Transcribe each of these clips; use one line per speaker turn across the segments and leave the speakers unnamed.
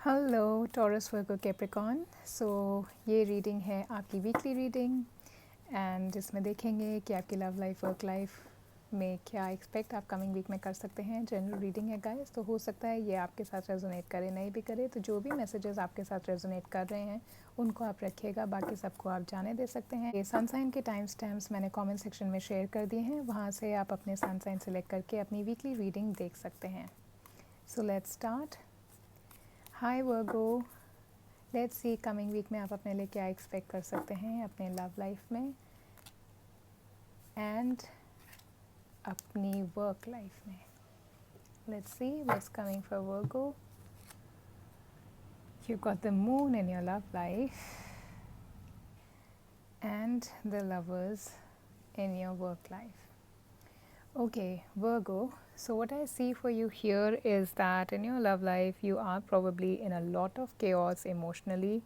Hello Taurus Virgo Capricorn. So ये reading है आपकी वीकली रीडिंग एंड जिसमें देखेंगे कि आपकी लव लाइफ वर्क लाइफ में क्या एक्सपेक्ट आप कमिंग वीक में कर सकते हैं। जनरल रीडिंग है गाइस, तो हो सकता है ये आपके साथ रेजोनेट करे नहीं भी करे, तो जो भी मैसेजेस आपके साथ रेजोनेट कर रहे हैं उनको आप रखिएगा, बाकी सबको आप जाने दे सकते हैं। ये सनसाइन के टाइम स्टैम्प्स मैंने कमेंट सेक्शन में शेयर कर दिए हैं, वहाँ से आप अपने सनसाइन सेलेक्ट करके अपनी वीकली रीडिंग देख सकते हैं। So let's start. Hi Virgo, let's see coming week में आप अपने लिए क्या एक्सपेक्ट कर सकते हैं अपने लव लाइफ में एंड अपनी वर्क लाइफ में। Let's see what's coming for Virgo. You got the moon in your love life and the lovers in your work life. Okay, Virgo, so what I see for you here is that in your love life you are probably in a lot of chaos emotionally.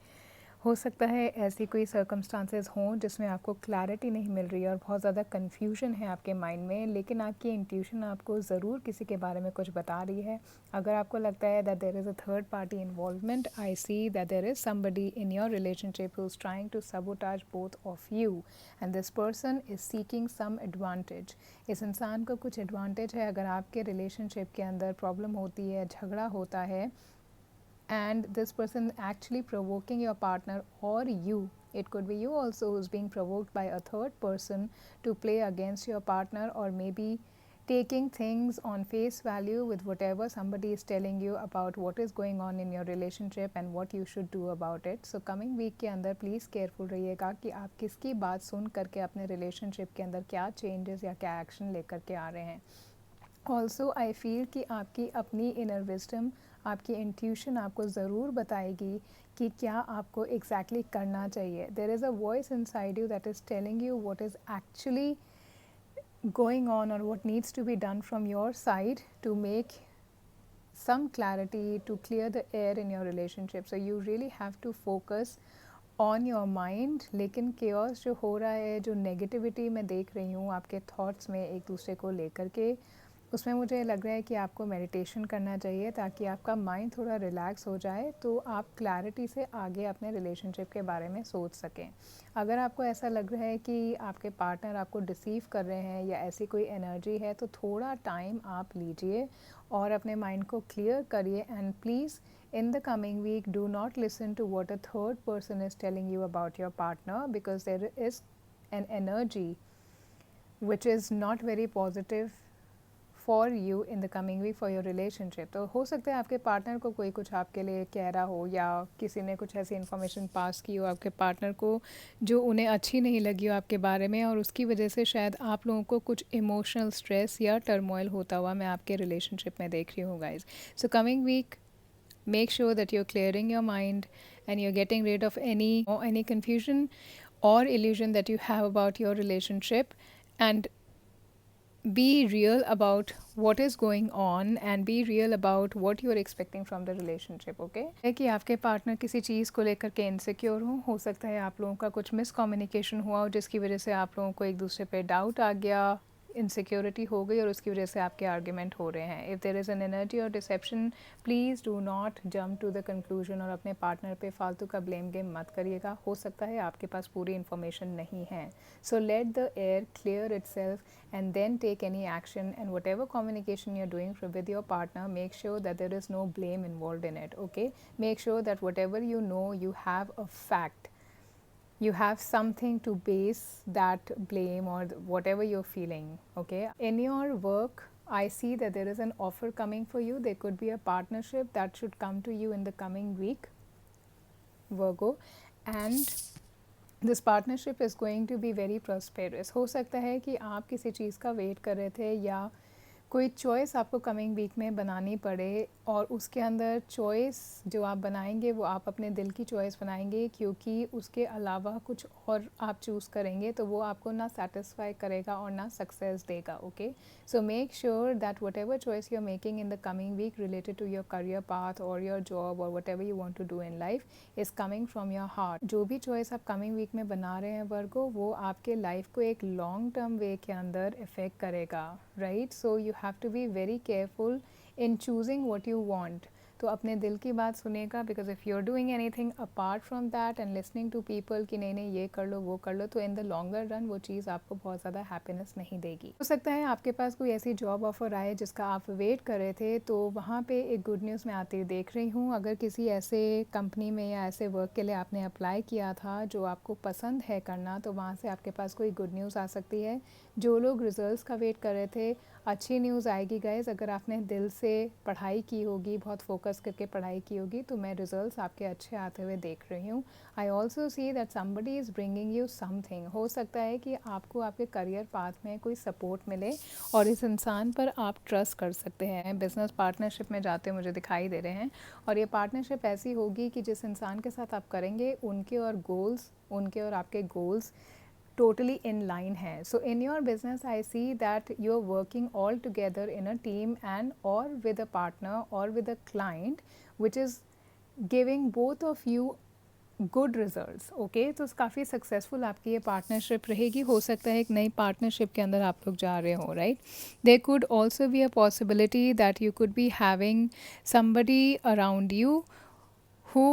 हो सकता है ऐसी कोई circumstances हों जिसमें आपको clarity नहीं मिल रही है और बहुत ज़्यादा कन्फ्यूजन है आपके माइंड में, लेकिन आपकी इंट्यूशन आपको ज़रूर किसी के बारे में कुछ बता रही है। अगर आपको लगता है that there is a third party involvement, I see that there is somebody in your relationship who is trying to sabotage both of you and this person is seeking some advantage. इस इंसान को कुछ advantage है अगर आपके relationship के अंदर problem होती है, झगड़ा होता है, and this person actually provoking your partner or you, it could be you also who's being provoked by a third person to play against your partner, or maybe taking things on face value with whatever somebody is telling you about what is going on in your relationship and what you should do about it. So coming week के अंदर please careful रहिएगा कि आप किसकी बात सुन करके अपने relationship के अंदर क्या चेंजेस या क्या एक्शन लेकर के आ रहे हैं। ऑल्सो आई फील कि आपकी अपनी इनर विजडम, आपकी इंट्यूशन आपको ज़रूर बताएगी कि क्या आपको एग्जैक्टली करना चाहिए। देर is a voice inside you that is telling you what is actually going on or what needs to be done from your side to make some clarity, to clear the air in your relationship. So you really have to focus on your mind. लेकिन chaos जो हो रहा है, जो negativity मैं देख रही हूँ आपके थॉट्स में एक दूसरे को लेकर के, उसमें मुझे लग रहा है कि आपको मेडिटेशन करना चाहिए ताकि आपका माइंड थोड़ा रिलैक्स हो जाए, तो आप क्लैरिटी से आगे अपने रिलेशनशिप के बारे में सोच सकें। अगर आपको ऐसा लग रहा है कि आपके पार्टनर आपको डिसीव कर रहे हैं या ऐसी कोई एनर्जी है, तो थोड़ा टाइम आप लीजिए और अपने माइंड को क्लियर करिए। And please in the coming week do not listen to what a third person is telling you about your partner, because there is an energy which is not very positive for you in the coming week for your relationship. तो हो सकता है आपके partner को कोई कुछ आपके लिए कह रहा हो या किसी ने कुछ ऐसी इन्फॉर्मेशन पास की हो आपके पार्टनर को जो उन्हें अच्छी नहीं लगी हो आपके बारे में, और उसकी वजह से शायद आप लोगों को कुछ इमोशनल स्ट्रेस या टर्मोइल होता हुआ मैं आपके रिलेशनशिप में देख रही हूँ guys. So coming week make sure that you're clearing your mind and you're getting rid of any confusion or illusion that you have about your relationship, and be real about what is going on and be real about what you are expecting from the relationship. okay है कि आपके partner किसी चीज़ को लेकर के insecure हो सकता है आप लोगों का कुछ मिसकम्युनिकेशन हुआ हो जिसकी वजह से आप लोगों को एक दूसरे पे डाउट आ गया, इनसिक्योरिटी हो गई और उसकी वजह से आपके आर्ग्यूमेंट हो रहे हैं। If there is an energy और deception, please do not jump to the conclusion और अपने पार्टनर पे फालतू का ब्लेम गेम मत करिएगा। हो सकता है आपके पास पूरी इन्फॉर्मेशन नहीं है। So let the air clear itself and then take any action, and whatever communication you are doing with your partner, make sure that there is no blame involve in it. Okay, make sure that whatever you know you have a fact, you have something to base that blame or whatever you're feeling. okay, in your work I see that there is an offer coming for you. There could be a partnership that should come to you in the coming week, Virgo, and this partnership is going to be very prosperous. हो सकता है कि आप किसी चीज़ का wait कर रहे थे या कोई चॉइस आपको कमिंग वीक में बनानी पड़े, और उसके अंदर चॉइस जो आप बनाएंगे वो आप अपने दिल की चॉइस बनाएंगे, क्योंकि उसके अलावा कुछ और आप चूज़ करेंगे तो वो आपको ना सेटिस्फाई करेगा और ना सक्सेस देगा। Okay, so make sure that whatever choice you are making in the coming week related to your career path और योर जॉब और whatever you want to do in life is coming from your heart. जो भी choice आप coming week में बना रहे हैं वर्गो, वो आपके लाइफ को एक लॉन्ग टर्म वे के अंदर इफ़ेक्ट करेगा, right? So you have to be very careful in choosing what you want. तो अपने दिल की बात सुनेगा, because if you are doing anything apart from that and listening to people कि नहीं नहीं ये कर लो वो कर लो, तो इन द लॉन्गर रन वो चीज़ आपको बहुत ज़्यादा हैप्पीनेस नहीं देगी। हो सकता है आपके पास कोई ऐसी जॉब ऑफर आए जिसका आप वेट कर रहे थे, तो वहाँ पे एक गुड न्यूज़ मैं आती देख रही हूँ। अगर किसी ऐसे कंपनी में या ऐसे वर्क के लिए आपने अप्लाई किया था जो आपको पसंद है करना, तो वहाँ से आपके पास कोई गुड न्यूज़ आ सकती है। जो लोग रिजल्ट्स का वेट कर रहे थे, अच्छी न्यूज़ आएगी गाइज़। अगर आपने दिल से पढ़ाई की होगी, बहुत फोकस करके पढ़ाई की होगी, तो मैं रिजल्ट्स आपके अच्छे आते हुए देख रही हूँ। I also see that somebody is bringing you something. हो सकता है कि आपको आपके करियर पाथ में कोई सपोर्ट मिले और इस इंसान पर आप ट्रस्ट कर सकते हैं। बिज़नेस पार्टनरशिप में जाते मुझे दिखाई दे रहे हैं, और ये पार्टनरशिप ऐसी होगी कि जिस इंसान के साथ आप करेंगे उनके और आपके goals totally in line hai. So in your business I see that you're working all together in a team and or with a partner or with a client which is giving both of you good results. Okay, तो काफ़ी successful आपकी ये partnership रहेगी। हो सकता है एक नई पार्टनरशिप के अंदर आप लोग जा रहे हो, right. There could also be a possibility that you could be having somebody around you who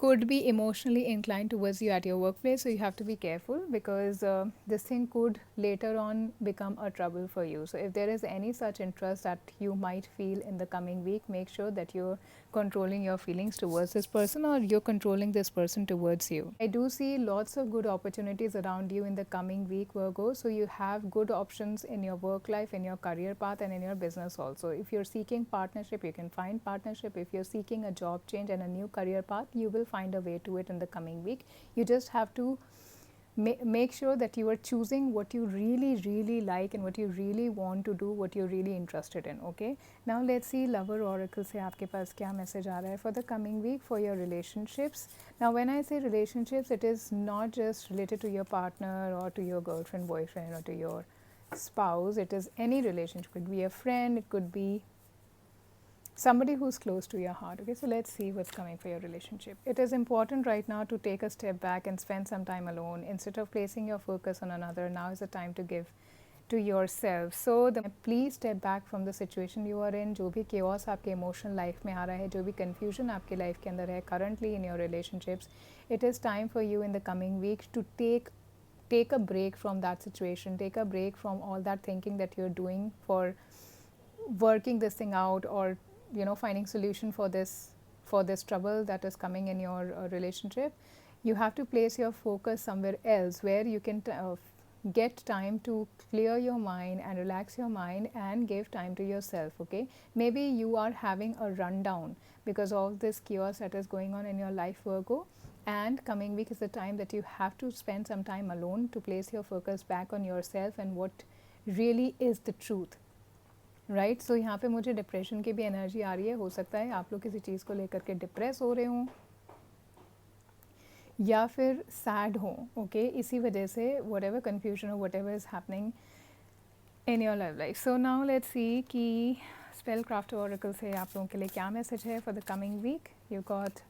could be emotionally inclined towards you at your workplace, so you have to be careful because this thing could later on become a trouble for you. So if there is any such interest that you might feel in the coming week, make sure that you're controlling your feelings towards this person or you're controlling this person towards you. I do see lots of good opportunities around you in the coming week, Virgo, so you have good options in your work life, in your career path and in your business also. If you're seeking partnership, you can find partnership. If you're seeking a job change and a new career path, you will find a way to it in the coming week. You just have to make sure that you are choosing what you really like and what you really want to do, what you're really interested in. Okay, now let's see lover oracle से आपके पास क्या message आ रहा है for the coming week for your relationships. Now when I say relationships, it is not just related to your partner or to your girlfriend, boyfriend or to your spouse. It is any relationship. It could be a friend, it could be somebody who's close to your heart. Okay, so let's see what's coming for your relationship. It is important right now to take a step back and spend some time alone instead of placing your focus on another. Now is the time to give to yourself. So please step back from the situation you are in. जो भी chaos आपके emotional life में आ रहा है, जो भी confusion आपके life के अंदर है currently in your relationships, it is time for you in the coming week to take a break from that situation, take a break from all that thinking that you're doing for working this thing out, or finding solution for this trouble that is coming in your relationship. You have to place your focus somewhere else where you can get time to clear your mind and relax your mind and give time to yourself. Okay, maybe you are having a rundown because of this chaos that is going on in your life, Virgo, and coming week is the time that you have to spend some time alone to place your focus back on yourself and what really is the truth, right. So यहाँ पे मुझे depression की भी energy आ रही है. हो सकता है आप लोग किसी चीज़ को लेकर के डिप्रेस हो रहे हों या फिर सैड हों. ओके, इसी वजह से वट एवर कन्फ्यूजन हो, what ever is happening in your love life. So now let's सी कि स्पेल क्राफ्ट ऑरेकल से आप लोगों के लिए क्या मैसेज है for the coming week. You got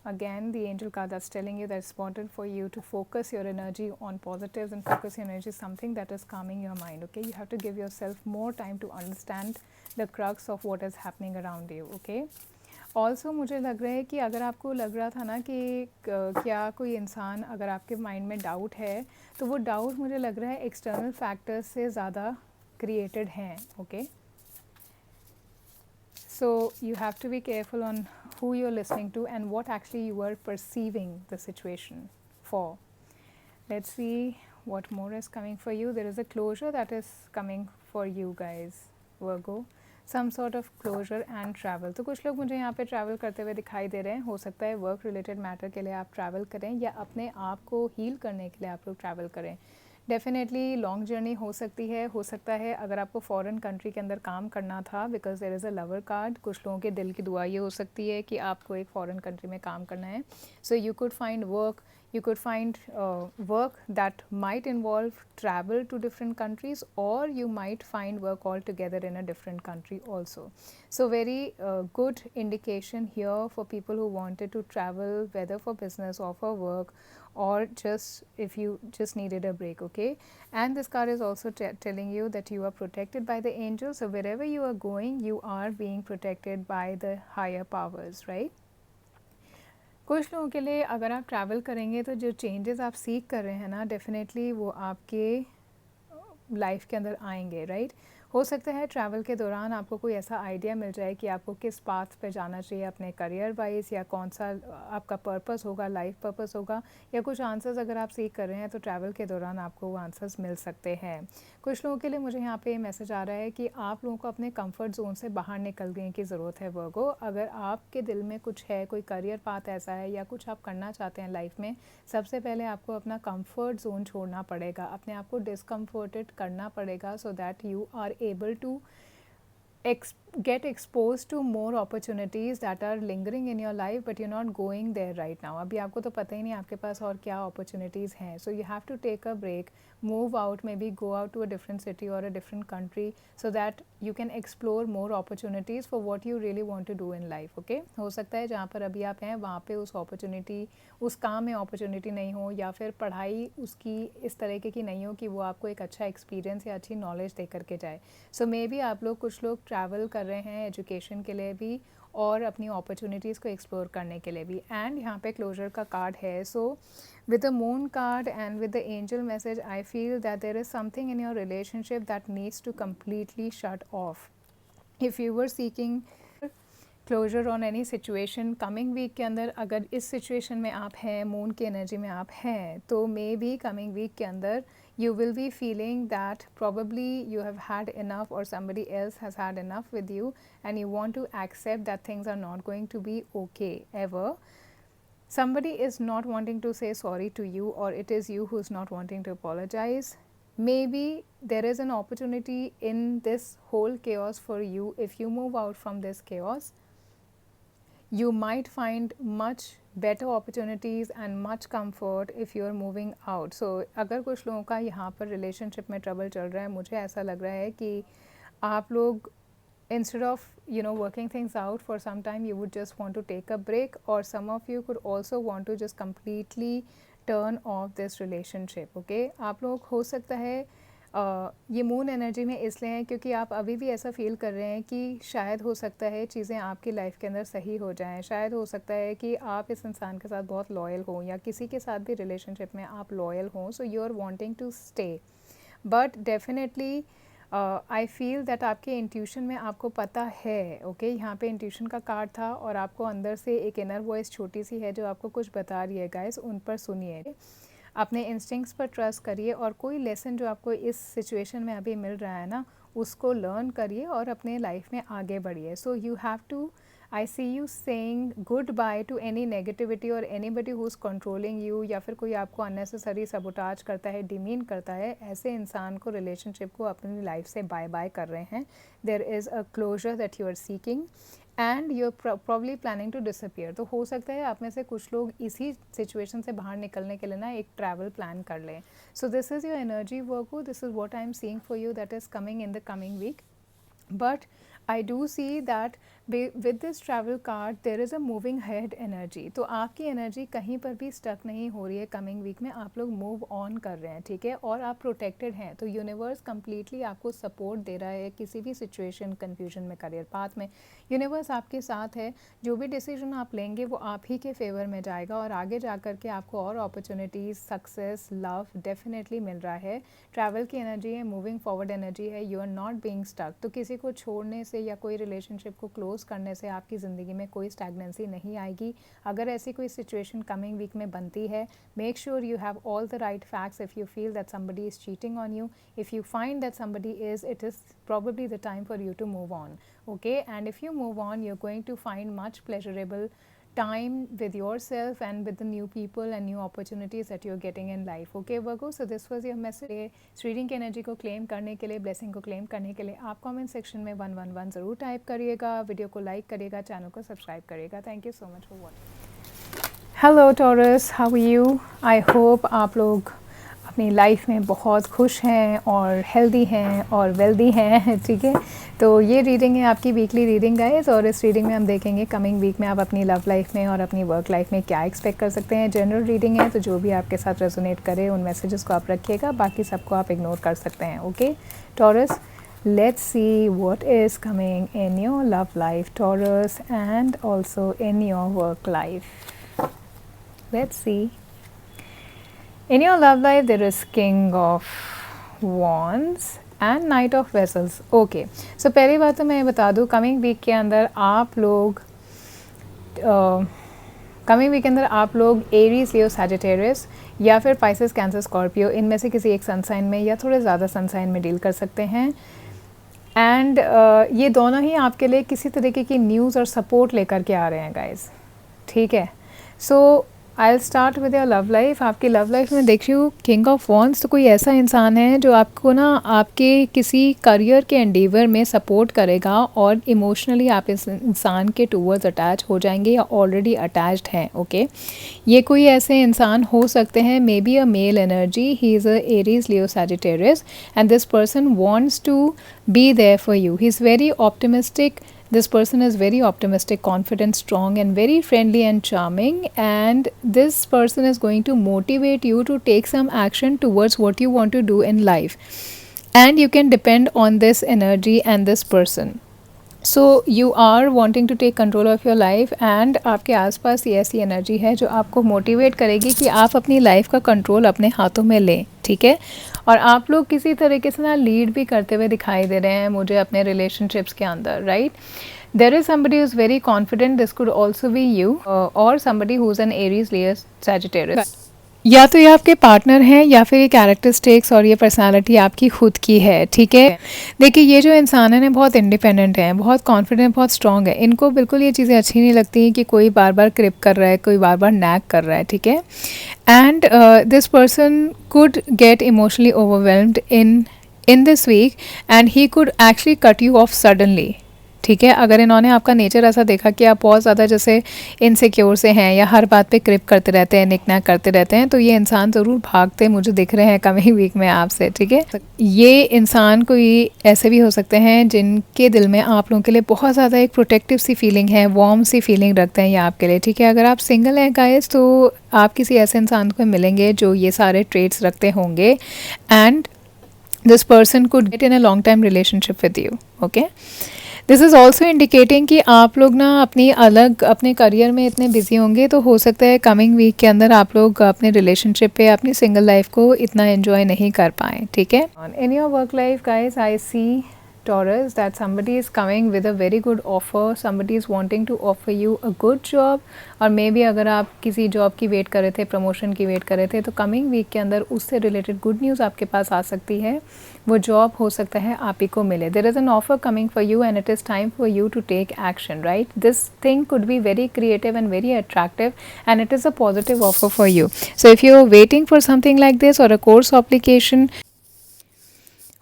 again the angel card that's telling you that it's important for you to focus your energy on positives and focus your energy something that is calming your mind. Okay, you have to give yourself more time to understand the crux of what is happening around you. Okay, also मुझे लग रहा है कि अगर आपको लग रहा था ना कि क्या कोई इंसान, अगर आपके माइंड में डाउट है तो वो डाउट मुझे लग रहा है एक्सटर्नल फैक्टर्स से ज़्यादा क्रिएटेड हैं. Okay, so you have to be careful on who you're listening to and what actually you are perceiving the situation for. Let's see what more is coming for you. There is a closure that is coming for you guys, Virgo. Some sort of closure and travel. तो कुछ लोग मुझे यहाँ पे travel करते हुए दिखाई दे रहे हैं. हो सकता है वर्क रिलेटेड मैटर के लिए आप ट्रैवल करें या अपने आप को हील करने के लिए आप लोग ट्रैवल करें. डेफिनेटली लॉन्ग जर्नी हो सकती है. हो सकता है अगर आपको फॉरेन कंट्री के अंदर काम करना था, because there is a lover card. कुछ लोगों के दिल की दुआ ये हो सकती है कि आपको एक फॉरेन कंट्री में काम करना है. So you could find work, You could find work that might involve travel to different countries, or you might find work altogether in a different country also. So very good indication here for people who wanted to travel, whether for business or for work, or just if you just needed a break. Okay, and this card is also telling you that you are protected by the angels. So wherever you are going, you are being protected by the higher powers, right? कुछ लोगों के लिए अगर आप travel करेंगे तो जो changes आप सीख कर रहे हैं ना, डेफिनेटली वो आपके लाइफ के अंदर आएंगे, राइट? हो सकता है ट्रैवल के दौरान आपको कोई ऐसा आइडिया मिल जाए कि आपको किस पाथ पे जाना चाहिए अपने करियर वाइज, या कौन सा आपका पर्पस होगा, लाइफ पर्पस होगा, या कुछ आंसर्स अगर आप सीख कर रहे हैं तो ट्रैवल के दौरान आपको वो आंसर्स मिल सकते हैं। कुछ लोगों के लिए मुझे यहाँ पे मैसेज आ रहा है कि आप लोगों को अपने कंफर्ट जोन से बाहर निकलने की ज़रूरत है वर्गो। अगर आपके दिल में कुछ है, कोई करियर पाथ ऐसा है या कुछ आप करना चाहते हैं लाइफ में, सबसे पहले आपको अपना कंफर्ट जोन छोड़ना पड़ेगा, अपने आप को डिस्कम्फर्टेड करना पड़ेगा, so that you are able to get exposed to more opportunities that are lingering in your life, but you're not going there right now. अभी आपको तो पता ही नहीं आपके पास और क्या opportunities हैं. So you have to take a break, move out, maybe go out to a different city or a different country so that you can explore more opportunities for what you really want to do in life. Okay? हो सकता है जहाँ पर अभी आप हैं वहाँ पे उस opportunity, उस काम में opportunity नहीं हो, या फिर पढ़ाई उसकी इस तरीके की नहीं हो कि वो आपको एक अच्छा experience या अच्छी knowledge दे करके जाए. So maybe आप लोग, कुछ लोग travel कर रहे हैं एजुकेशन के लिए भी और अपनी अपॉर्चुनिटीज़ को एक्सप्लोर करने के लिए भी. एंड यहाँ पे क्लोजर का कार्ड है. So with the moon card and with the angel message, I feel that there is something in your relationship that needs to completely shut off. If you were seeking closure on any situation coming week के अंदर, अगर इस situation में आप हैं, moon की energy में आप हैं, तो मे बी कमिंग वीक के अंदर you will be feeling that probably you have had enough or somebody else has had enough with you, and you want to accept that things are not going to be okay ever. Somebody is not wanting to say sorry to you, or it is you who's not wanting to apologize. Maybe there is an opportunity in this whole chaos for you. If you move out from this chaos, you might find much better opportunities and much comfort if you are moving out. So अगर कुछ लोगों का यहाँ पर relationship में trouble चल रहा है, मुझे ऐसा लग रहा है कि आप लोग instead of working things out for some time, you would just want to take a break, or some of you could also want to just completely turn off this relationship. Okay, आप लोग हो सकता है ये moon energy में इसलिए हैं क्योंकि आप अभी भी ऐसा फील कर रहे हैं कि शायद हो सकता है चीज़ें आपकी लाइफ के अंदर सही हो जाएं. शायद हो सकता है कि आप इस इंसान के साथ बहुत लॉयल हों, या किसी के साथ भी रिलेशनशिप में आप लॉयल हों. So you are wanting to stay, but definitely I feel that आपके इंट्यूशन में आपको पता है. ओके, यहाँ पे इंट्यूशन का कार्ड था और आपको अंदर से एक इनर वॉइस छोटी सी है जो आपको कुछ बता रही है. गाइस, उन पर सुनिए, अपने इंस्टिंक्ट्स पर ट्रस्ट करिए, और कोई लेसन जो आपको इस सिचुएशन में अभी मिल रहा है ना, उसको लर्न करिए और अपने लाइफ में आगे बढ़िए. So you have to, I see you saying goodbye to any negativity और anybody who is controlling you, या फिर कोई आपको अननेसेसरी सबोटाज करता है, डिमीन करता है. ऐसे इंसान को, रिलेशनशिप को अपनी लाइफ से बाय बाय कर रहे हैं. There is a closure that you are seeking and you are probably planning to disappear. तो हो सकता है आप में से कुछ लोग इसी सिचुएशन से बाहर निकलने के लिए ना एक ट्रैवल प्लान कर लें. So this is your energy work, this is what I am seeing for you that is coming in the coming week. But I do see that with this travel card there is a moving ahead energy. तो आपकी energy कहीं पर भी stuck नहीं हो रही है. Coming week में आप लोग मूव ऑन कर रहे हैं, ठीक है, और आप प्रोटेक्टेड हैं. तो यूनिवर्स कम्प्लीटली आपको सपोर्ट दे रहा है किसी भी सिचुएशन, कन्फ्यूजन में, करियर पाथ में. यूनिवर्स आपके साथ है. जो भी डिसीजन आप लेंगे वो आप ही के फेवर में जाएगा, और आगे जा कर के आपको और अपॉर्चुनिटीज़, सक्सेस, लव डेफिनेटली मिल रहा है. ट्रैवल की एनर्जी है, मूविंग फॉरवर्ड एनर्जी है. You are not being stuck. तो किसी को छोड़ने से या कोई रिलेशनशिप को क्लोज करने से आपकी ज़िंदगी में कोई स्टैग्नेंसी नहीं आएगी. अगर ऐसी कोई सिचुएशन कमिंग वीक में बनती है, make sure you have all the right facts. If you feel that somebody is cheating on you, if you find that somebody is, it is probably the time for you to move on. Okay, and if you move on, you're going to find much pleasurable time with yourself and with the new people and new opportunities that you're getting in life. Okay Virgo, so this was your message. इस reading की energy को claim करने के लिए, blessing को claim करने के लिए आप कमेंट सेक्शन में 111 ज़रूर टाइप करिएगा, वीडियो को लाइक करिएगा, चैनल को सब्सक्राइब करिएगा. Thank you so much for watching. Hello Taurus, how are you? I hope आप लोग अपनी लाइफ में बहुत खुश हैं और हेल्दी हैं और वेल्दी हैं। ठीक है, तो ये रीडिंग है आपकी वीकली रीडिंग गाइस, और इस रीडिंग में हम देखेंगे कमिंग वीक में आप अपनी लव लाइफ में और अपनी वर्क लाइफ में क्या एक्सपेक्ट कर सकते हैं। जनरल रीडिंग है, तो जो भी आपके साथ रेजोनेट करे उन मैसेजेस को आप रखिएगा, बाकी सबको आप इग्नोर कर सकते हैं। Okay taurus, let's see what is coming in your love life, Taurus, and also in your work life. Let's see. In your love life there is King of Wands and Knight of Vessels. Okay, so पहली बात तो मैं बता दूँ, coming week के अंदर आप लोग एरीज, लियो, सैजिटेरियस या फिर पाइसेस, कैंसर, स्कॉर्पियो, इनमें से किसी एक सनसाइन में या थोड़े ज़्यादा सनसाइन में डील कर सकते हैं। एंड ये दोनों ही आपके लिए किसी तरीके की न्यूज़ और सपोर्ट लेकर के आ रहे हैं गाइस। ठीक है, so I will start with your love life. आपकी लव लाइफ में देख रही हूँ किंग ऑफ वॉन्ड्स, तो कोई ऐसा इंसान है जो आपको ना आपके किसी करियर के एंडीवर में सपोर्ट करेगा और इमोशनली आप इस इंसान के टूवर्ड्स अटैच हो जाएंगे या ऑलरेडी अटैच्ड हैं। ओके, ये कोई ऐसे इंसान हो सकते हैं, maybe a male energy, he is a Aries, Leo, Sagittarius, and this person wants to be there for you. He's very optimistic. This person is very optimistic, confident, strong, and very friendly and charming, and this person is going to motivate you to take some action towards what you want to do in life, and you can depend on this energy and this person. So you are wanting to take control of your life, and आपके आसपास ये ऐसी energy है जो आपको motivate करेगी कि आप अपनी लाइफ का कंट्रोल अपने हाथों में लें। ठीक है, और आप लोग किसी तरीके से ना लीड भी करते हुए दिखाई दे रहे हैं मुझे अपने रिलेशनशिप्स के अंदर, right? There is somebody who is very confident. This could also be you, or somebody who's an Aries, Leo, Sagittarius. या तो ये आपके पार्टनर हैं या फिर ये कैरेक्टरिस्टिक्स और ये पर्सनालिटी आपकी खुद की है। ठीक है, देखिए ये जो इंसान है ना बहुत इंडिपेंडेंट है, बहुत कॉन्फिडेंट, बहुत स्ट्रॉन्ग है। इनको बिल्कुल ये चीज़ें अच्छी नहीं लगती कि कोई बार बार क्रिप कर रहा है, कोई बार बार नैग कर रहा है। ठीक है, and this person could get emotionally overwhelmed in this week, and he could actually cut you off suddenly. ठीक है, अगर इन्होंने आपका नेचर ऐसा देखा कि आप बहुत ज़्यादा जैसे इनसिक्योर से हैं या हर बात पे क्रिप करते रहते हैं, निकनैक करते रहते हैं, तो ये इंसान ज़रूर भागते मुझे दिख रहे हैं कमिंग वीक में आपसे। ठीक है, ये इंसान कोई ऐसे भी हो सकते हैं जिनके दिल में आप लोगों के लिए बहुत ज़्यादा एक प्रोटेक्टिव सी फीलिंग है, वार्म सी फीलिंग रखते हैं ये आपके लिए। ठीक है, अगर आप सिंगल हैं गाइस तो आप किसी ऐसे इंसान को मिलेंगे जो ये सारे ट्रेट्स रखते होंगे, and this person could get in a long time relationship with you. Okay, this is also indicating कि आप लोग ना अपने करियर में इतने बिजी होंगे, तो हो सकता है कमिंग वीक के अंदर आप लोग अपने रिलेशनशिप पे अपनी सिंगल लाइफ को इतना एंजॉय नहीं कर पाएँ। ठीक है, in your work life guys I see Taurus that somebody is coming with a very good offer, somebody is wanting to offer you a good job, और मे बी अगर आप किसी जॉब की वेट कर रहे थे, प्रमोशन की wait कर रहे थे, तो कमिंग वीक के अंदर उससे रिलेटेड गुड न्यूज़ आपके पास आ सकती है। वो जॉब हो सकता है आप ही को मिले। There is an offer coming for you and it is time for you to take action, right? This thing could be very creative and very attractive and it is a positive offer for you. So if you are waiting for something like this और a course application,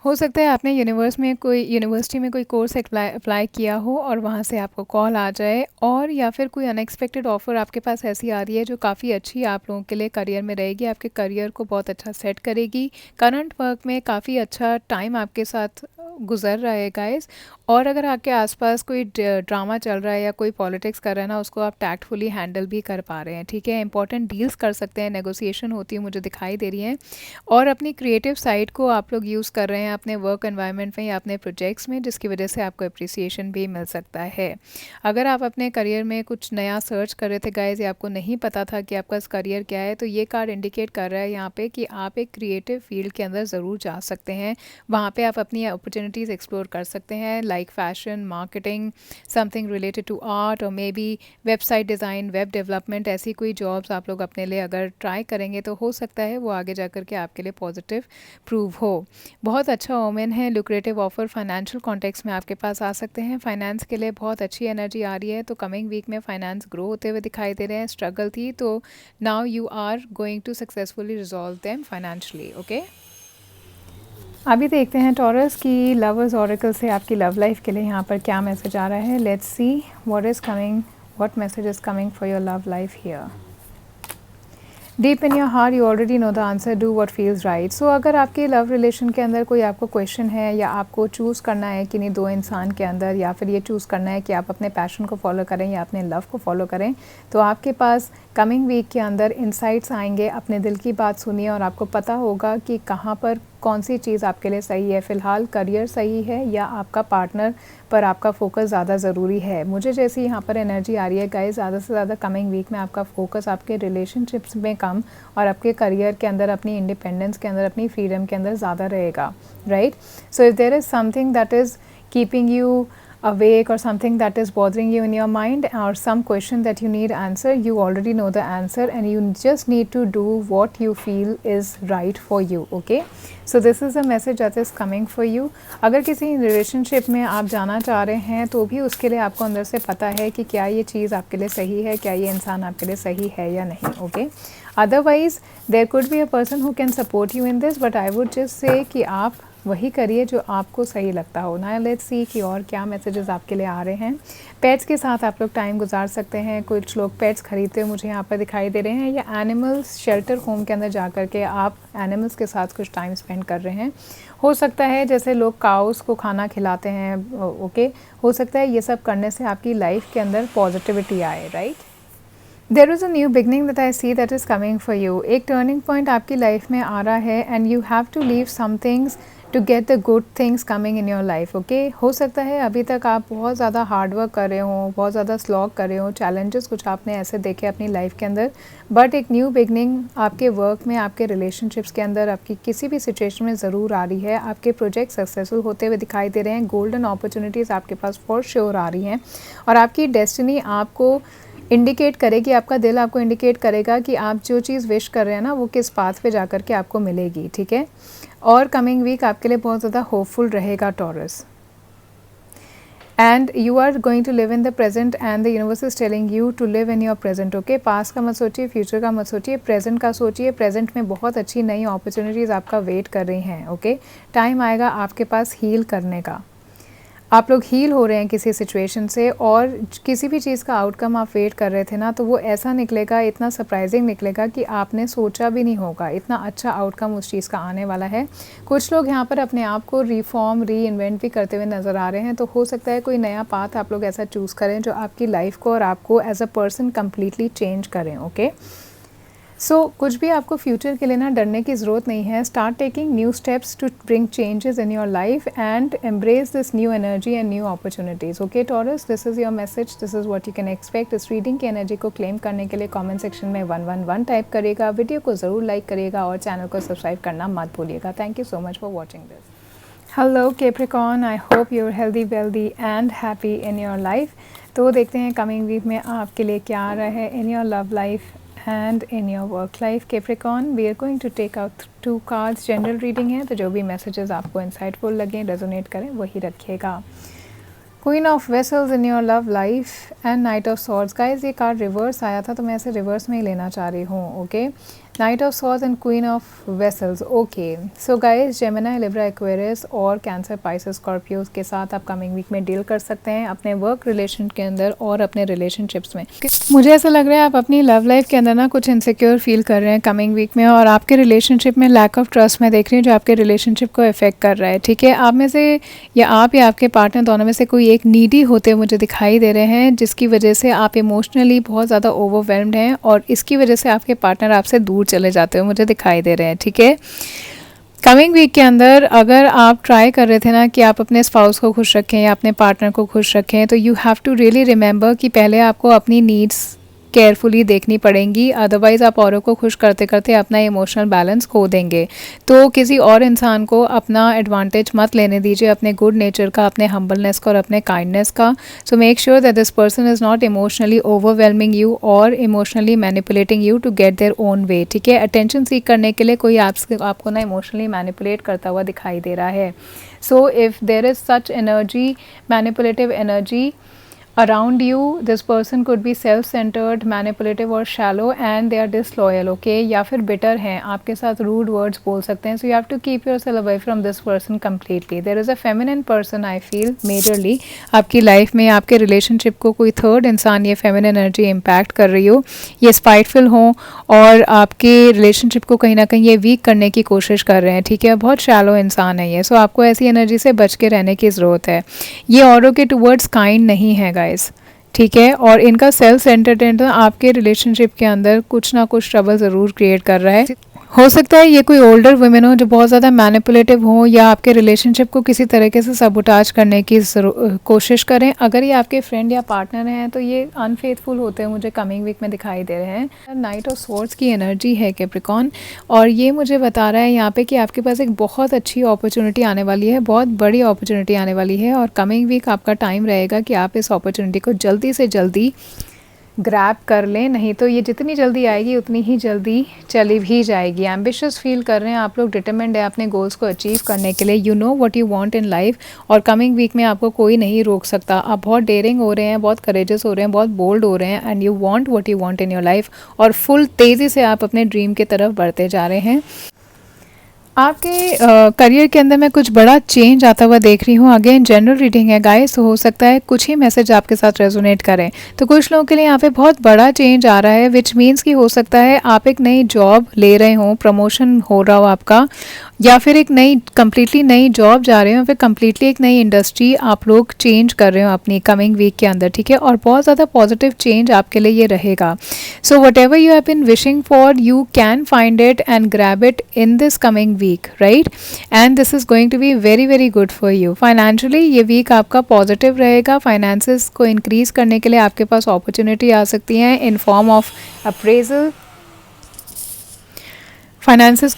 हो सकता है आपने university में कोई course apply किया हो और वहाँ से आपको कॉल आ जाए, और या फिर कोई अनएक्सपेक्टेड ऑफ़र आपके पास ऐसी आ रही है जो काफ़ी अच्छी आप लोगों के लिए करियर में रहेगी, आपके करियर को बहुत अच्छा सेट करेगी। करंट वर्क में काफ़ी अच्छा टाइम आपके साथ गुजर रहा है गाइस, और अगर आपके आसपास कोई ड्रामा चल रहा है या कोई पॉलिटिक्स कर रहा है ना, उसको आप टैक्टफुली हैंडल भी कर पा रहे हैं। ठीक है, इंपॉर्टेंट डील्स कर सकते हैं, नेगोशिएशन होती है मुझे दिखाई दे रही है, और अपनी क्रिएटिव साइड को आप लोग यूज़ कर रहे हैं अपने वर्क एनवायरनमेंट में या अपने प्रोजेक्ट्स में, जिसकी वजह से आपको अप्रिसिएशन भी मिल सकता है। अगर आप अपने करियर में कुछ नया सर्च कर रहे थे गाइस, या आपको नहीं पता था कि आपका करियर क्या है, तो ये कार्ड इंडिकेट कर रहा है यहाँ पे कि आप एक क्रिएटिव फील्ड के अंदर ज़रूर जा सकते हैं। वहाँ पे आप अपनी अपॉर्चुनिटीज़ एक्सप्लोर कर सकते हैं, like fashion, marketing, something related to art, और maybe website design, web development, ऐसी कोई जॉब्स आप लोग अपने लिए अगर ट्राई करेंगे तो हो सकता है वो आगे जा कर के आपके लिए पॉजिटिव प्रूव हो। बहुत अच्छा ओमेन है, लुक्रेटिव ऑफर फाइनेंशियल कॉन्टेक्स्ट में आपके पास आ सकते हैं। फाइनेंस के लिए बहुत अच्छी एनर्जी आ रही है, तो कमिंग वीक में फाइनेंस ग्रो होते हुए दिखाई दे रहे हैं। स्ट्रगल थी तो now you are going to successfully resolve them financially. Okay, अभी देखते हैं टॉरस की लवर्स ऑरेकल से आपकी लव लाइफ के लिए यहाँ पर क्या मैसेज आ रहा है। Let's see what is coming, what message is coming for your love life here. Deep in your heart you already know the answer, do what feels right. So अगर आपके लव रिलेशन के अंदर कोई आपको question है या आपको choose करना है कि नहीं दो इंसान के अंदर, या फिर ये चूज़ करना है कि आप अपने पैशन को फॉलो करें या अपने लव को फॉलो करें, तो आपके पास कमिंग वीक के अंदर इंसाइट्स आएंगे। अपने दिल की बात सुनिए और आपको पता होगा कि कहाँ पर कौन सी चीज़ आपके लिए सही है। फ़िलहाल करियर सही है या आपका पार्टनर पर आपका फोकस ज़्यादा ज़रूरी है। मुझे जैसी यहाँ पर एनर्जी आ रही है गाइस, ज़्यादा से ज़्यादा कमिंग वीक में आपका फोकस आपके रिलेशनशिप्स में कम और आपके करियर के अंदर, अपनी इंडिपेंडेंस के अंदर, अपनी फ्रीडम के अंदर ज़्यादा रहेगा, right. So if there is something that is keeping you awake or something that is bothering you in your mind or some question that you need answer, you already know the answer and you just need to do what you feel is right for you. Okay, so this is a message that is coming for you. अगर किसी relationship में आप जाना चाह रहे हैं तो भी उसके लिए आपको अंदर से पता है कि क्या ये चीज़ आपके लिए सही है, क्या ये इंसान आपके लिए सही है या नहीं। Okay, otherwise there could be a person who can support you in this, but I would just say कि आप वही करिए जो आपको सही लगता हो। ना लेट्स सी कि और क्या मैसेजेस आपके लिए आ रहे हैं। पेट्स के साथ आप लोग टाइम गुजार सकते हैं। कुछ लोग पेट्स खरीदते हुए मुझे यहाँ पर दिखाई दे रहे हैं, या एनिमल्स शेल्टर होम के अंदर जा कर के आप एनिमल्स के साथ कुछ टाइम स्पेंड कर रहे हैं। हो सकता है जैसे लोग काउस को खाना खिलाते हैं, ओके, हो सकता है ये सब करने से आपकी लाइफ के अंदर पॉजिटिविटी आए, right. There is a new beginning that I see that is coming for you. एक टर्निंग पॉइंट आपकी लाइफ में आ रहा है and you have to leave some things to get the good things coming in your life. Okay, हो सकता है अभी तक आप बहुत ज़्यादा हार्डवर्क कर रहे हो, बहुत ज़्यादा स्लॉग कर रहे हो, चैलेंजेस कुछ आपने ऐसे देखे अपनी लाइफ के अंदर, बट एक न्यू बिगनिंग आपके वर्क में, आपके रिलेशनशिप्स के अंदर, आपकी किसी भी सिचुएशन में ज़रूर आ रही है। आपके प्रोजेक्ट सक्सेसफुल होते हुए दिखाई दे रहे हैं। गोल्डन अपॉर्चुनिटीज़ आपके पास फॉर श्योर आ रही हैं और आपकी डेस्टिनी आपको इंडिकेट करेगी, आपका दिल आपको इंडिकेट करेगा कि आप जो चीज़ विश कर रहे हैं ना वो किस पाथ पे जा कर के आपको मिलेगी, ठीक है। और कमिंग वीक आपके लिए बहुत ज़्यादा होपफुल रहेगा Taurus, and you are going to live in the present and the universe is telling you to live in your present. Okay, past का मत सोचिए, फ्यूचर का मत सोचिए, प्रेजेंट का सोचिए। प्रेजेंट में बहुत अच्छी नई अपॉर्चुनिटीज़ आपका वेट कर रही हैं। ओके, टाइम आएगा आपके पास हील करने का। आप लोग हील हो रहे हैं किसी सिचुएशन से, और किसी भी चीज़ का आउटकम आप वेट कर रहे थे ना, तो वो ऐसा निकलेगा, इतना सरप्राइजिंग निकलेगा कि आपने सोचा भी नहीं होगा। इतना अच्छा आउटकम उस चीज़ का आने वाला है। कुछ लोग यहाँ पर अपने आप को रीफॉर्म, री इन्वेंट भी करते हुए नज़र आ रहे हैं, तो हो सकता है कोई नया पाथ आप लोग ऐसा चूज़ करें जो आपकी लाइफ को और आपको as a person completely change करें। ओके, सो कुछ भी आपको फ्यूचर के लिए ना डरने की ज़रूरत नहीं है। Start taking new steps to bring changes in your life and embrace this new energy and new opportunities. Okay Taurus, this is your message, this is what you can expect. इस reading की energy को claim करने के लिए comment section में 111 type करिएगा, video को ज़रूर लाइक करिएगा और चैनल को सब्सक्राइब करना मत भूलिएगा। Thank you so much for watching this. Hello Capricorn, I hope you are healthy, wealthy and happy in your life. तो देखते हैं कमिंग वीक में आपके लिए क्या आ रहा है in your love life and in your work life. Capricorn, we are going to take out 2 cards. General reading है, तो जो भी मैसेजेस आपको इंसाइटफुल लगे, रेजोनेट करें, वही रखिएगा। Queen of vessels in your love life and night of swords. Guys ये कार्ड रिवर्स आया था तो मैं ऐसे रिवर्स में ही लेना चाह रही हूँ। Okay, night of swords and queen of vessels. Okay, so guys Gemini, Libra, Aquarius और कैंसर, पाइसेस, स्कॉर्पियोज के साथ आप कमिंग वीक में डील कर सकते हैं अपने वर्क रिलेशन के अंदर और अपने रिलेशनशिप्स में। मुझे ऐसा लग रहा है आप अपनी लव लाइफ के अंदर ना कुछ इनसिक्योर फील कर रहे हैं कमिंग वीक में, और आपके रिलेशनशिप में लैक ऑफ ट्रस्ट मैं देख रही हूँ जो आपके रिलेशनशिप को इफेक्ट कर रहा है, ठीक है। आप में से या आप या आपके पार्टनर दोनों में से कोई एक नीडी होते हुए मुझे दिखाई दे रहे हैं, जिसकी वजह से आप इमोशनली बहुत ज़्यादा ओवरवेल्म्ड हैं और इसकी वजह से आपके पार्टनर आपसे दूर चले जाते हुए मुझे दिखाई दे रहे हैं, ठीक है। कमिंग वीक के अंदर अगर आप ट्राई कर रहे थे ना कि आप अपने स्पाउस को खुश रखें या अपने पार्टनर को खुश रखें, तो you have to really remember कि पहले आपको अपनी नीड्स केयरफुली देखनी पड़ेंगी, अदरवाइज़ आप औरों को खुश करते करते अपना इमोशनल बैलेंस खो देंगे। तो किसी और इंसान को अपना एडवांटेज मत लेने दीजिए, अपने गुड नेचर का, अपने हम्बलनेस का और अपने काइंडनेस का। So make sure that this person is not emotionally overwhelming you और emotionally manipulating you to get their own way, ठीक है। अटेंशन सीख करने के लिए कोई आपको ना इमोशनली मैनिपुलेट करता हुआ दिखाई दे रहा है। So if there is such energy, manipulative energy, around you this person could be self centered, manipulative or shallow and they are disloyal, okay, या फिर bitter हैं, आपके साथ rude words बोल सकते हैं. So you have to keep yourself away from this person completely. There is a feminine person I feel majorly आपकी life में, आपके relationship को कोई third इंसान ये feminine energy impact कर रही हो, ये spiteful हो और आपके relationship को कहीं ना कहीं ये weak करने की कोशिश कर रहे हैं, ठीक है. बहुत shallow इंसान है ये. So आपको ऐसी energy से बच के रहने की ज़रूरत है. ये औरों के टूवर्ड्स काइंड नहीं है गाइस, ठीक है. और इनका सेल्फ सेंटर्ड आपके रिलेशनशिप के अंदर कुछ ना कुछ ट्रबल ज़रूर क्रिएट कर रहा है. हो सकता है ये कोई ओल्डर वुमेन हो जो बहुत ज़्यादा मैनिपुलेटिव हो या आपके रिलेशनशिप को किसी तरीके से सबोटाज करने की कोशिश करें. अगर ये आपके फ्रेंड या पार्टनर हैं तो ये अनफेथफुल होते हैं, मुझे कमिंग वीक में दिखाई दे रहे हैं. नाइट ऑफ स्वॉर्ड्स की एनर्जी है कैप्रिकॉर्न और ये मुझे बता रहा है यहाँ पे कि आपके पास एक बहुत अच्छी अपॉर्चुनिटी आने वाली है, बहुत बड़ी अपॉर्चुनिटी आने वाली है और कमिंग वीक आपका टाइम रहेगा कि आप इस अपॉर्चुनिटी को जल्दी से जल्दी ग्रैब कर लें, नहीं तो ये जितनी जल्दी आएगी उतनी ही जल्दी चली भी जाएगी. एम्बिशियस फील कर रहे हैं आप लोग, डिटरमिन्ड है अपने गोल्स को अचीव करने के लिए. You know what you want in life और कमिंग वीक में आपको कोई नहीं रोक सकता. आप बहुत डेयरिंग हो रहे हैं, बहुत करेजस हो रहे हैं, बहुत बोल्ड हो रहे हैं and you want what you want in your life और फुल तेज़ी से आप अपने ड्रीम की तरफ बढ़ते जा रहे हैं. आपके करियर के अंदर मैं कुछ बड़ा चेंज आता हुआ देख रही हूँ. अगेन जनरल रीडिंग है गाइस, तो हो सकता है कुछ ही मैसेज आपके साथ रेजोनेट करें. तो कुछ लोगों के लिए यहाँ पे बहुत बड़ा चेंज आ रहा है विच मीन्स कि हो सकता है आप एक नई जॉब ले रहे हो, प्रमोशन हो रहा हो आपका, या फिर एक नई कम्प्लीटली नई जॉब जा रहे हो, फिर कम्प्लीटली एक नई इंडस्ट्री आप लोग चेंज कर रहे हो अपनी कमिंग वीक के अंदर, ठीक है. और बहुत ज़्यादा पॉजिटिव चेंज आपके लिए ये रहेगा. So whatever you have been wishing for you can find it and grab it in this coming week, right. And this is going to be very very good for you. Financially ये week आपका positive रहेगा. Finances को increase करने के लिए आपके पास opportunity आ सकती हैं in form of appraisal. Finances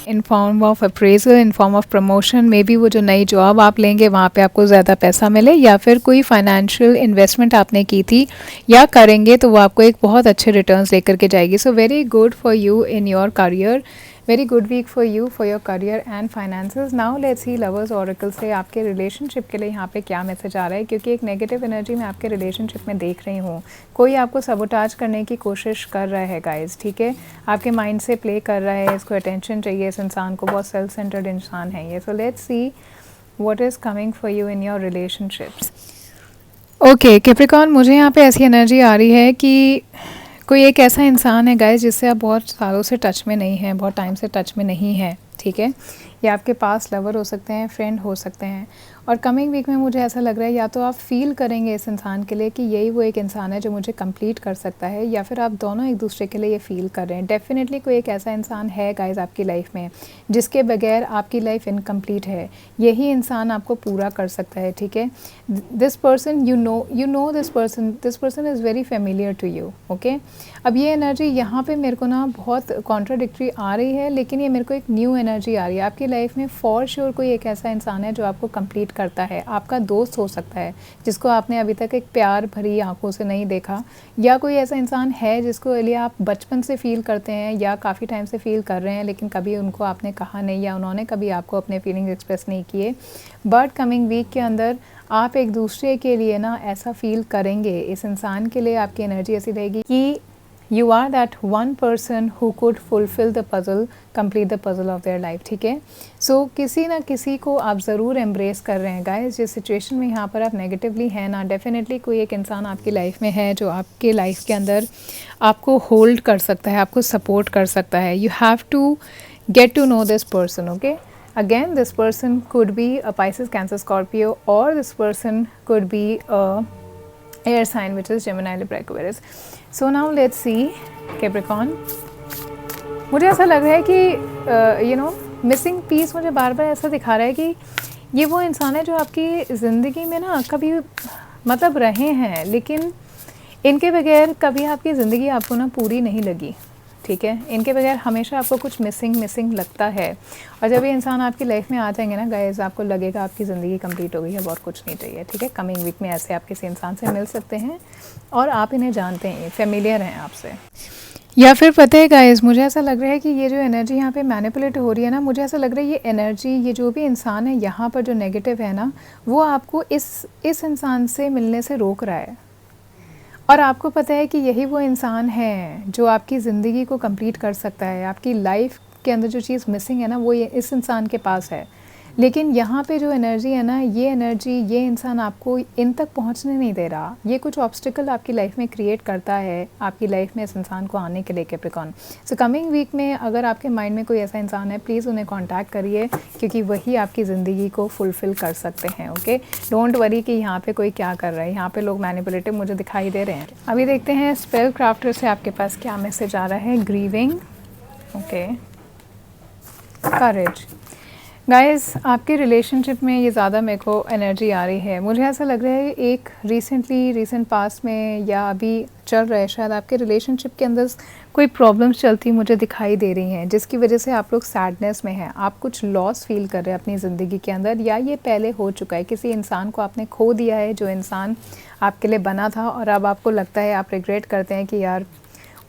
in form of appraisal, in form of promotion. Maybe वो जो नई जॉब आप लेंगे वहाँ पे आपको ज़्यादा पैसा मिले, या फिर कोई फाइनेंशियल इन्वेस्टमेंट आपने की थी या करेंगे तो वो आपको एक बहुत अच्छे रिटर्न्स लेकर के जाएगी. So very good for you in your career, very good week for you for your career and finances. Now let's see lovers oracle से आपके रिलेशनशिप के लिए यहाँ पे क्या मैसेज आ रहा है, क्योंकि एक नेगेटिव एनर्जी मैं आपके रिलेशनशिप में देख रही हूँ. कोई आपको सबोटाज करने की कोशिश कर रहा है गाइज, ठीक है. आपके माइंड से प्ले कर रहा है, इसको अटेंशन चाहिए इस इंसान को, बहुत सेल्फ सेंटर्ड इंसान है ये. So let's see what is coming for you in your relationships. Okay Capricorn, मुझे यहाँ पे ऐसी एनर्जी आ रही है कि कोई एक ऐसा इंसान है गाइस जिससे आप बहुत सालों से टच में नहीं हैं, बहुत टाइम से टच में नहीं हैं, ठीक है. ये आपके पास लवर हो सकते हैं, फ्रेंड हो सकते हैं. और कमिंग वीक में मुझे ऐसा लग रहा है या तो आप फील करेंगे इस इंसान के लिए कि यही वो एक इंसान है जो मुझे कंप्लीट कर सकता है, या फिर आप दोनों एक दूसरे के लिए ये फील कर रहे हैं. डेफिनेटली कोई एक ऐसा इंसान है गाइस आपकी लाइफ में जिसके बगैर आपकी लाइफ इनकम्प्लीट है. यही इंसान आपको पूरा कर सकता है, ठीक है. This person you know this person is very familiar to you, okay. अब ये एनर्जी यहाँ पे मेरे को ना बहुत कॉन्ट्राडिक्टरी आ रही है, लेकिन ये मेरे को एक न्यू एनर्जी आ रही है. आपकी लाइफ में फॉर श्योर कोई एक ऐसा इंसान है जो आपको कंप्लीट करता है. आपका दोस्त हो सकता है जिसको आपने अभी तक एक प्यार भरी आंखों से नहीं देखा, या कोई ऐसा इंसान है जिसको लिए आप बचपन से फील करते हैं या काफ़ी टाइम से फील कर रहे हैं, लेकिन कभी उनको आपने कहा नहीं या उन्होंने कभी आपको अपने फीलिंग्स एक्सप्रेस नहीं किए. बट कमिंग वीक के अंदर आप एक दूसरे के लिए ना ऐसा फील करेंगे. इस इंसान के लिए आपकी एनर्जी ऐसी रहेगी कि you are that one person who could fulfill the puzzle, complete the puzzle of their life, ठीक है. सो किसी ना किसी को आप ज़रूर एम्ब्रेस कर रहे हैं गाइस. जिस सिचुएशन में यहाँ पर आप नेगेटिवली हैं ना, डेफिनेटली कोई एक इंसान आपकी लाइफ में है जो आपके लाइफ के अंदर आपको होल्ड कर सकता है, आपको सपोर्ट कर सकता है. You have to get to know this person, okay. Again, this person could be a Pisces, Cancer, Scorpio, or this person could be a air sign which is Gemini, Libra, Aquarius. So now let's see Capricorn. मुझे ऐसा लग रहा है कि you know missing piece मुझे बार बार ऐसा दिखा रहा है कि ये वो इंसान है जो आपकी ज़िंदगी में ना कभी मतलब रहे हैं, लेकिन इनके बगैर कभी आपकी ज़िंदगी आपको ना पूरी नहीं लगी, ठीक है. इनके बगैर हमेशा आपको कुछ मिसिंग लगता है. और जब ये इंसान आपकी लाइफ में आ जाएंगे ना गाइस, आपको लगेगा आपकी ज़िंदगी कंप्लीट हो गई है, और कुछ नहीं चाहिए, ठीक है. कमिंग वीक में ऐसे आप किसी इंसान से मिल सकते हैं और आप इन्हें जानते हैं, फेमिलियर हैं आपसे. या फिर पता है गाइस, मुझे ऐसा लग रहा है कि ये जो एनर्जी यहाँ पे मैनिपुलेट हो रही है ना, मुझे ऐसा लग रहा है ये एनर्जी, ये जो भी इंसान है यहाँ पर जो नेगेटिव है ना, वो आपको इस इंसान से मिलने से रोक रहा है। और आपको पता है कि यही वो इंसान है जो आपकी ज़िंदगी को कंप्लीट कर सकता है। आपकी लाइफ के अंदर जो चीज़ मिसिंग है ना, वो ये इस इंसान के पास है। लेकिन यहाँ पे जो एनर्जी है ना, ये एनर्जी, ये इंसान आपको इन तक पहुँचने नहीं दे रहा। ये कुछ ऑब्स्टिकल आपकी लाइफ में क्रिएट करता है आपकी लाइफ में इस इंसान को आने के लिए, कैप्रिकॉर्न। सो कमिंग वीक में अगर आपके माइंड में कोई ऐसा इंसान है, प्लीज़ उन्हें कॉन्टैक्ट करिए, क्योंकि वही आपकी ज़िंदगी को फुलफ़िल कर सकते हैं। ओके, डोंट वरी कि यहाँ पे कोई क्या कर रहा है, यहाँ पे लोग मैनिपुलेटिव मुझे दिखाई दे रहे हैं। अभी देखते हैं स्पेल क्राफ्टर से आपके पास क्या मैसेज आ रहा है। ग्रीविंग, ओके, करेज। गाइस, आपके रिलेशनशिप में ये ज़्यादा मेरे को एनर्जी आ रही है। मुझे ऐसा लग रहा है एक रिसेंट पास्ट में या अभी चल रहा है, शायद आपके रिलेशनशिप के अंदर कोई प्रॉब्लम्स चलती मुझे दिखाई दे रही हैं, जिसकी वजह से आप लोग सैडनेस में हैं। आप कुछ लॉस फील कर रहे हैं अपनी ज़िंदगी के अंदर, या ये पहले हो चुका है। किसी इंसान को आपने खो दिया है जो इंसान आपके लिए बना था, और अब आपको लगता है, आप रिग्रेट करते हैं कि यार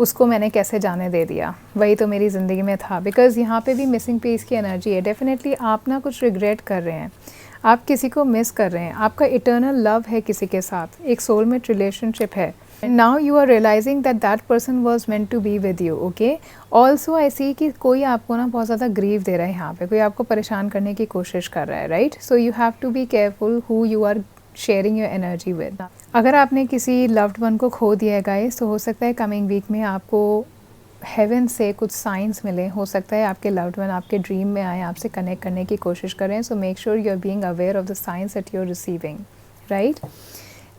उसको मैंने कैसे जाने दे दिया, वही तो मेरी ज़िंदगी में था। बिकॉज़ यहाँ पे भी मिसिंग पीस की एनर्जी है। डेफिनेटली आप ना कुछ रिग्रेट कर रहे हैं, आप किसी को मिस कर रहे हैं। आपका इटर्नल लव है किसी के साथ, एक सोलमेट रिलेशनशिप है। Now you are realizing that that person was meant to be with you. Okay, also I see कि कोई आपको ना बहुत ज़्यादा ग्रीव दे रहा है यहाँ पे, कोई आपको परेशान करने की कोशिश कर रहा है, right. So you have to be careful who you are sharing your energy with. अगर आपने किसी लव्ड वन को खो दिया है गाइस, तो हो सकता है कमिंग वीक में आपको हेवन से कुछ साइंस मिले। हो सकता है आपके लव्ड वन आपके ड्रीम में आए, आपसे कनेक्ट करने की कोशिश करें। So make sure you are being aware of the signs that you are receiving, right.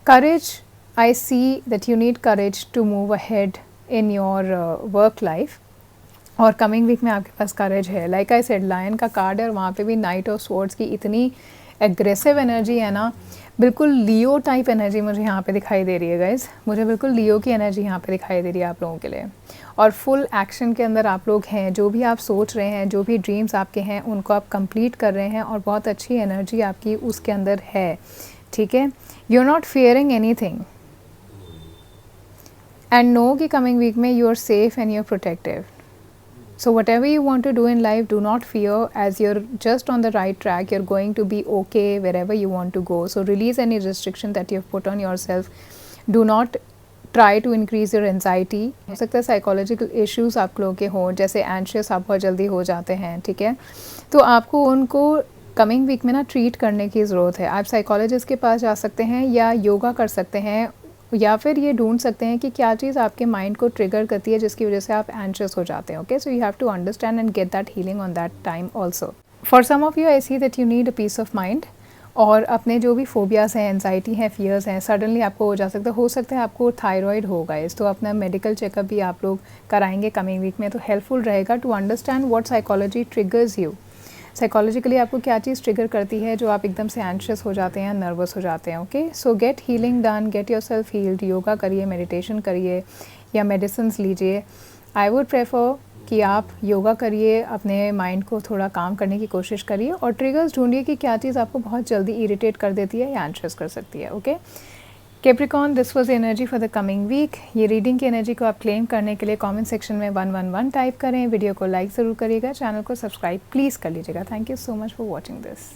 Courage, I see that you need courage to move ahead in your work life, और coming week में आपके पास courage है। Like I said, lion का card है और वहाँ पे भी नाइट ऑफ स्वॉर्ड्स की इतनी एग्रेसिव एनर्जी है ना, बिल्कुल लियो टाइप एनर्जी मुझे यहाँ पे दिखाई दे रही है गाइज। मुझे बिल्कुल लियो की एनर्जी यहाँ पे दिखाई दे रही है आप लोगों के लिए, और फुल एक्शन के अंदर आप लोग हैं। जो भी आप सोच रहे हैं, जो भी ड्रीम्स आपके हैं, उनको आप कंप्लीट कर रहे हैं, और बहुत अच्छी एनर्जी आपकी उसके अंदर है, ठीक है। You are not fearing anything, and know कि कमिंग वीक में you are safe and you are protective. So whatever you want to do in life, do not fear, as you're just on the right track. You're going to be okay wherever you want to go. So release any restriction that you've put on yourself. Do not try to increase your anxiety. हो सकता है psychological issues आप लोगों के हों, जैसे anxious आप बहुत जल्दी हो जाते हैं, ठीक है। तो आपको उनको कमिंग वीक में ना ट्रीट करने की ज़रूरत है। आप साइकोलॉजिस्ट के पास जा सकते हैं, या योगा कर सकते हैं, या फिर ये ढूंढ सकते हैं कि क्या चीज़ आपके माइंड को ट्रिगर करती है जिसकी वजह से आप एंशियस हो जाते हैं। Okay, so you have to understand and get that healing on that time also. For some of you I see that you need a peace of mind, और अपने जो भी फोबियाज़ हैं, एनजाइटी हैं, फियर्स हैं, सडनली आपको हो जा सकता है आपको थायराइड होगा इस, तो अपना मेडिकल चेकअप भी आप लोग कराएंगे कमिंग वीक में, तो हेल्पफुल रहेगा to understand what psychology triggers you. Psychologically आपको क्या चीज़ ट्रिगर करती है जो आप एकदम से एंशियस हो जाते हैं, नर्वस हो जाते हैं। Okay, so get healing done, get yourself healed. Yoga करिए, मेडिटेशन करिए, या मेडिसिन लीजिए। आई वुड प्रेफर कि आप योगा करिए, अपने माइंड को थोड़ा काम करने की कोशिश करिए, और ट्रिगर्स ढूंढिए कि क्या चीज़ आपको बहुत जल्दी इरिटेट कर देती है या एंशियस कर सकती है। Okay Capricorn, this was energy for the coming week. ये रीडिंग की एनर्जी को आप क्लेम करने के लिए कमेंट सेक्शन में 111 टाइप करें। वीडियो को लाइक ज़रूर करिएगा, चैनल को सब्सक्राइब प्लीज़ कर लीजिएगा। Thank you so much for watching this.